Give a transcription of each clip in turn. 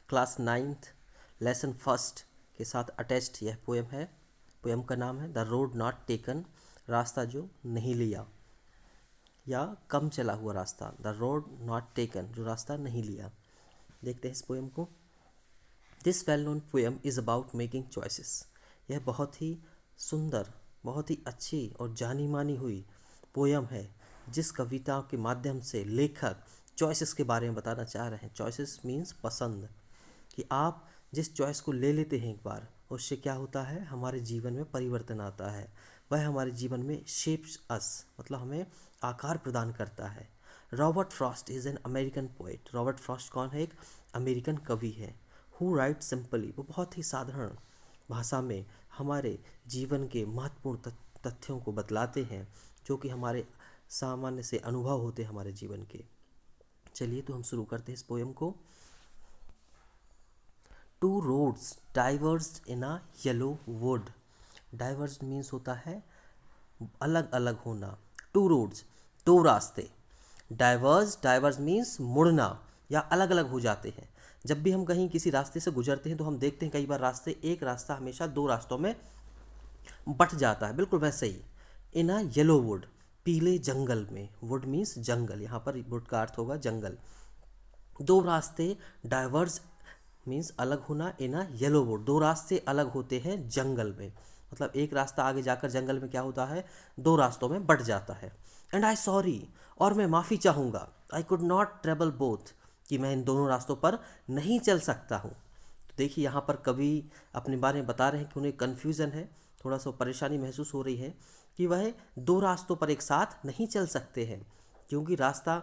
Class 9th lesson first के साथ attached यह पोएम है। पोएम का नाम है द रोड नॉट टेकन, रास्ता जो नहीं लिया या कम चला हुआ रास्ता। द रोड नॉट टेकन, जो रास्ता नहीं लिया। देखते हैं इस पोएम को। This well known poem is about making choices. यह बहुत ही सुंदर, बहुत ही अच्छी और जानी मानी हुई पोएम है, जिस कविता के माध्यम से लेखक चॉइसेस के बारे में बताना चाह रहे हैं। चॉइसेस मीन्स पसंद, कि आप जिस चॉइस को ले लेते हैं एक बार, उससे क्या होता है, हमारे जीवन में परिवर्तन आता है। वह हमारे जीवन में शेप्स अस, मतलब हमें आकार प्रदान करता है। Robert Frost is an American poet. Robert Frost कौन है? एक अमेरिकन कवि है। हु राइट सिंपली, वो बहुत ही साधारण भाषा में हमारे जीवन के महत्वपूर्ण तथ्यों को बतलाते हैं, जो कि हमारे सामान्य से अनुभव होते हैं हमारे जीवन के। चलिए तो हम शुरू करते हैं इस पोएम को। Two roads divorced in a yellow would. Divorced means होता है अलग अलग होना। टू रोड्स, दो रास्ते। डाइवर्स मीन्स मुड़ना या अलग अलग हो जाते हैं। जब भी हम कहीं किसी रास्ते से गुजरते हैं तो हम देखते हैं कई बार एक रास्ता हमेशा दो रास्तों में बट जाता है। बिल्कुल वैसे ही इन अ येलो वुड, पीले जंगल में। वुड मीन्स जंगल, यहाँ पर वुड का अर्थ होगा जंगल। दो रास्ते, डाइवर्स मीन्स अलग होना, इन अ येलो वुड, दो रास्ते अलग होते हैं जंगल में। मतलब एक रास्ता आगे जाकर जंगल में क्या होता है, दो रास्तों में बट जाता है। एंड आई सॉरी, और मैं माफ़ी चाहूँगा। I could not travel both, कि मैं इन दोनों रास्तों पर नहीं चल सकता हूँ। तो देखिए यहाँ पर कवि अपने बारे में बता रहे हैं कि उन्हें कन्फ्यूज़न है, थोड़ा सा परेशानी महसूस हो रही है कि वह दो रास्तों पर एक साथ नहीं चल सकते हैं, क्योंकि रास्ता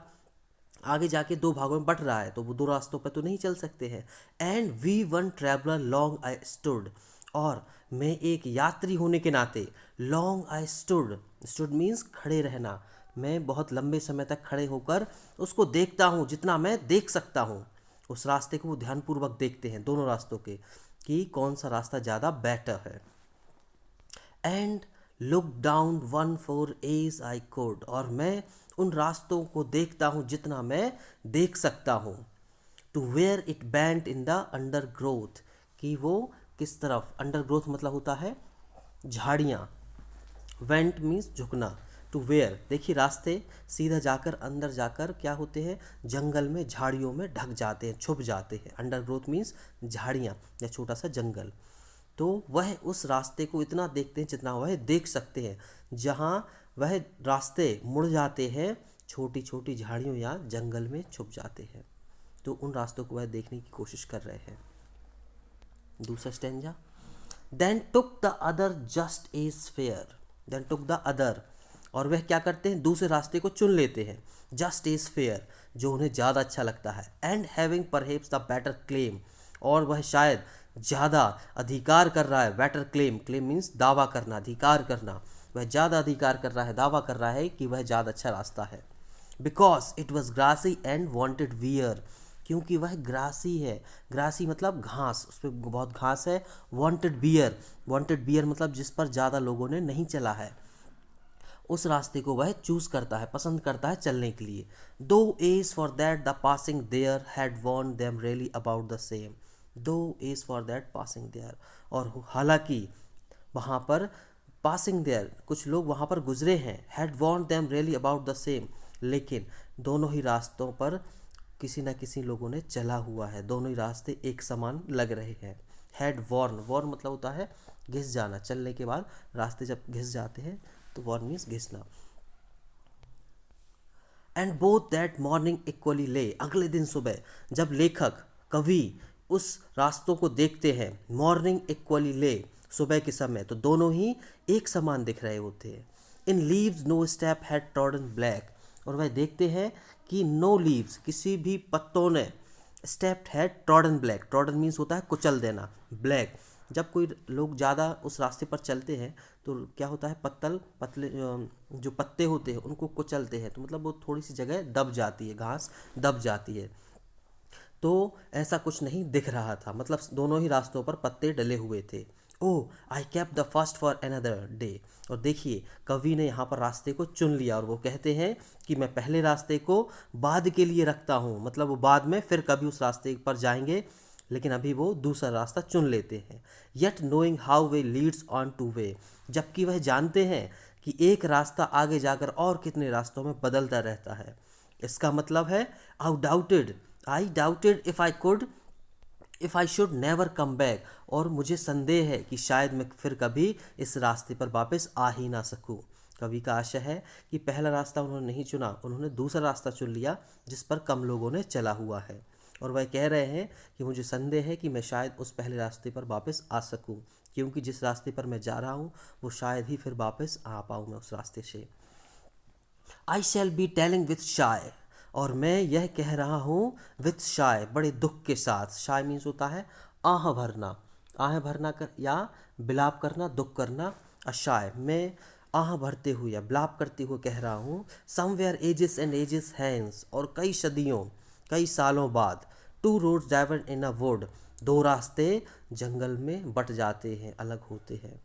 आगे जाके दो भागों में बट रहा है, तो वो दो रास्तों पर तो नहीं चल सकते हैं। And be one traveller long I stood, और मैं एक यात्री होने के नाते long I stood, stood means खड़े रहना, मैं बहुत लंबे समय तक खड़े होकर उसको देखता हूँ जितना मैं देख सकता हूँ। उस रास्ते को वो ध्यानपूर्वक देखते हैं, दोनों रास्तों के, कि कौन सा रास्ता ज़्यादा बेटर है। And look down one far as I could, और मैं उन रास्तों को देखता हूँ जितना मैं देख सकता हूँ। To where it bent in the undergrowth, कि वो किस तरफ, अंडर ग्रोथ मतलब होता है झाड़ियाँ, वेंट मीन्स झुकना, टू वेयर। देखिए रास्ते सीधा जाकर अंदर जाकर क्या होते हैं, जंगल में झाड़ियों में ढक जाते हैं, छुप जाते हैं। अंडर ग्रोथ मीन्स झाड़ियाँ या छोटा सा जंगल। तो वह उस रास्ते को इतना देखते हैं जितना वह देख सकते हैं। जहाँ वह रास्ते मुड़ जाते हैं, छोटी छोटी झाड़ियों या जंगल में छुप जाते हैं, तो उन रास्तों को वह देखने की कोशिश कर रहे हैं। दूसरा stanza. Then took the other just as fair. Then took the other, और वह क्या करते हैं, दूसरे रास्ते को चुन लेते हैं। जस्ट एज फेयर, जो उन्हें ज़्यादा अच्छा लगता है। And having perhaps the better claim, और वह शायद ज़्यादा अधिकार कर रहा है। बेटर क्लेम, क्लेम मीन्स दावा करना, अधिकार करना। वह ज़्यादा अधिकार कर रहा है, दावा कर रहा है कि वह ज़्यादा अच्छा रास्ता है। Because it was grassy and wanted wear, क्योंकि वह ग्रासी है। ग्रासी मतलब घास, उस पर बहुत घास है। वॉन्टेड बियर, वॉन्टेड बियर मतलब जिस पर ज़्यादा लोगों ने नहीं चला है, उस रास्ते को वह चूज करता है, पसंद करता है चलने के लिए। Though as for that the passing there had worn them really about the same. Though as for that passing there, और हालांकि वहाँ पर पासिंग देयर, कुछ लोग वहाँ पर गुजरे हैं, had worn them really about the same, लेकिन दोनों ही रास्तों पर किसी न किसी लोगों ने चला हुआ है, दोनों ही रास्ते एक समान लग रहे हैं। हैड वॉर्न, वॉर्न मतलब होता है घिस जाना, चलने के बाद रास्ते जब घिस जाते हैं तो वॉर्न मीन्स घिसना। And both that morning equally lay, अगले दिन सुबह जब लेखक कवि उस रास्तों को देखते हैं, मॉर्निंग इक्वली ले, सुबह के समय, तो दोनों ही एक समान दिख रहे होते हैं। In leaves no step had trodden black, और वह देखते हैं कि नो लीव्स, किसी भी पत्तों ने, स्टेप्ड है ट्रॉडन ब्लैक, ट्रॉडन मीन्स होता है कुचल देना, ब्लैक जब कोई लोग ज़्यादा उस रास्ते पर चलते हैं तो क्या होता है, पतले जो पत्ते होते हैं उनको कुचलते हैं, तो मतलब वो थोड़ी सी जगह दब जाती है, घास दब जाती है। तो ऐसा कुछ नहीं दिख रहा था, मतलब दोनों ही रास्तों पर पत्ते डले हुए थे। Oh I kept the first for another day, और देखिए कवि ने यहाँ पर रास्ते को चुन लिया, और वो कहते हैं कि मैं पहले रास्ते को बाद के लिए रखता हूँ, मतलब वो बाद में फिर कभी उस रास्ते पर जाएंगे, लेकिन अभी वो दूसरा रास्ता चुन लेते हैं। Yet knowing how way Leeds on two way, जबकि वह जानते हैं कि एक रास्ता आगे जाकर और कितने रास्तों में बदलता रहता है। इसका मतलब है आई doubted if I should never come back, और मुझे संदेह है कि शायद मैं फिर कभी इस रास्ते पर वापस आ ही ना सकूं। कवि का आशय है कि पहला रास्ता उन्होंने नहीं चुना, उन्होंने दूसरा रास्ता चुन लिया जिस पर कम लोगों ने चला हुआ है, और वह कह रहे हैं कि मुझे संदेह है कि मैं शायद उस पहले रास्ते पर वापस आ सकूं, क्योंकि जिस रास्ते पर मैं जा रहा हूं वो शायद ही फिर वापस आ पाऊँ मैं उस रास्ते से। आई शैल बी टेलिंग विथ शाय, और मैं यह कह रहा हूँ विथ शाय, बड़े दुख के साथ। शाय मीन्स होता है आह भरना, आह भरना कर या बिलाप करना, दुख करना। अशाय, मैं आह भरते हुए या बिलाप करते हुए कह रहा हूँ। Somewhere ages and ages hence, और कई सदियों कई सालों बाद। Two roads diverged in a wood, दो रास्ते जंगल में बट जाते हैं, अलग होते हैं।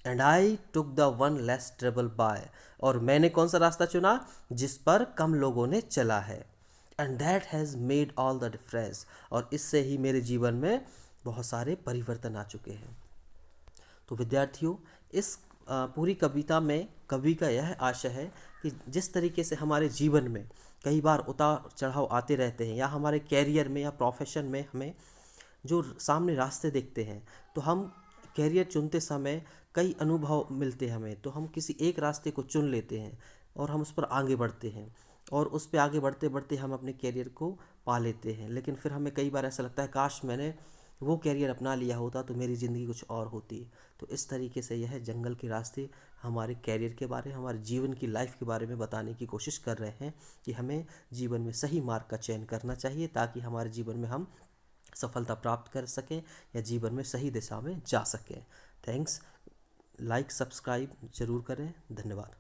And I took the one less travel by, और मैंने कौन सा रास्ता चुना जिस पर कम लोगों ने चला है। And that has made all the difference, और इससे ही मेरे जीवन में बहुत सारे परिवर्तन आ चुके हैं। तो विद्यार्थियों, इस पूरी कविता में कवि का यह आशय है कि जिस तरीके से हमारे जीवन में कई बार उतार चढ़ाव आते रहते हैं, या हमारे कैरियर में या प्रोफेशन में हमें जो सामने रास्ते दिखते हैं, तो हम कैरियर चुनते समय कई अनुभव मिलते हैं हमें, तो हम किसी एक रास्ते को चुन लेते हैं और हम उस पर आगे बढ़ते हैं, और उस पर आगे बढ़ते बढ़ते हम अपने कैरियर को पा लेते हैं। लेकिन फिर हमें कई बार ऐसा लगता है काश मैंने वो कैरियर अपना लिया होता तो मेरी ज़िंदगी कुछ और होती। तो इस तरीके से यह जंगल के रास्ते हमारे कैरियर के बारे, हमारे जीवन की लाइफ के बारे में बताने की कोशिश कर रहे हैं कि हमें जीवन में सही मार्ग का चयन करना चाहिए, ताकि हमारे जीवन में हम सफलता प्राप्त कर सकें या जीवन में सही दिशा में जा सकें। थैंक्स। लाइक सब्सक्राइब ज़रूर करें। धन्यवाद।